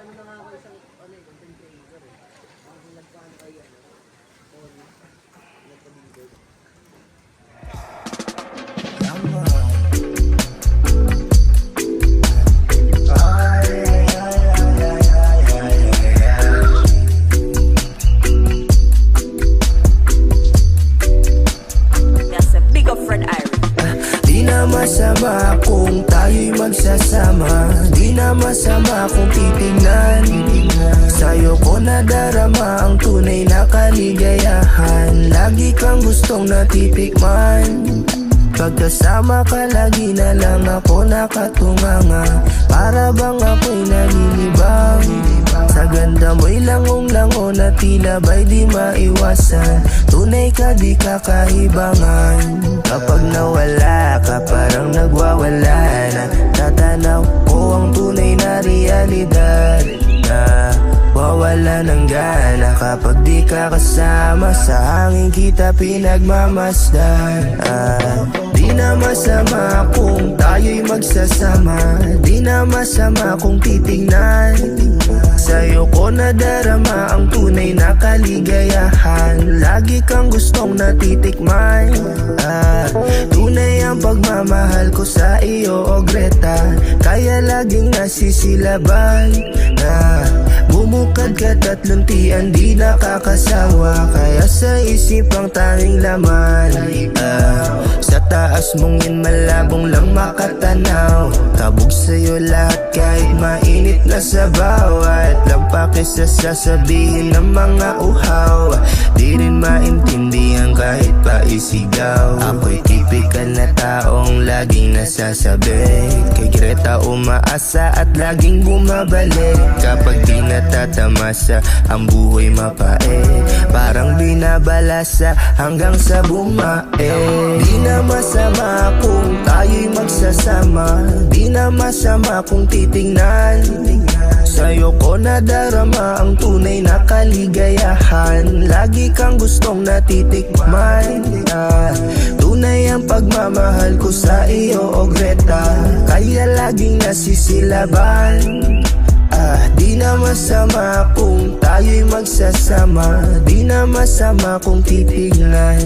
nag-ano na nga ako isang content creator eh. Ang nagpaano kayo nagpa-billboard. Di na masama kung tayo'y magsasama. Di na masama kung titignan. Sa'yo ko nadarama ang tunay na kaligayahan. Lagi kang gustong natitikman. Pagkasama ka lagi na lang ako nakatunganga. Para bang ako'y nalilibang. Sa ganda mo'y langong-lango na tila ba'y di maiwasan. Tunay ka di kakaibangan. Kapag nawala ka parang nagwawala na. Tatanaw ko ang tunay na realidad na wawala ng gana kapag di ka kasama. Sa hangin kita pinagmamasdan. Di na masama kung tayo'y magsasama. Di na masama kung titignan. Sa'yo ko nadarama ang tunay na kaligayahan. Lagi kang gustong natitikman. Tunay ang pagmamahal ko sa iyo, o Greta. Kaya laging nasisilaban na bumukad ka tatlong tiyan di nakakasawa. Kaya sa isip ang tanging laman. Sa taas mong yun malabong lang makatanaw. Kabog sa'yo lahat kahit mainit na sabaw. At lampak sa sasabihin ng mga uhaw. Di rin maintindihan kahit pa isigaw. Ako'y tipikal na taong laging nasasabi. Kay Greta umaasa at laging bumabalik. Kapag di natatamasa ang buhay mapait. Parang binabalasa hanggang sa bumae. Di na masama kung tayo'y magsasama. Di na masama kung titingnan. Sa'yo ko nadarama ang tunay na kaligayahan. Lagi kang gustong natitikman. Tunay ang pagmamahal ko sa iyo, o Greta. Kaya laging nasisilaban. Di na masama kung tayo'y magsasama. Di na masama kung titignan.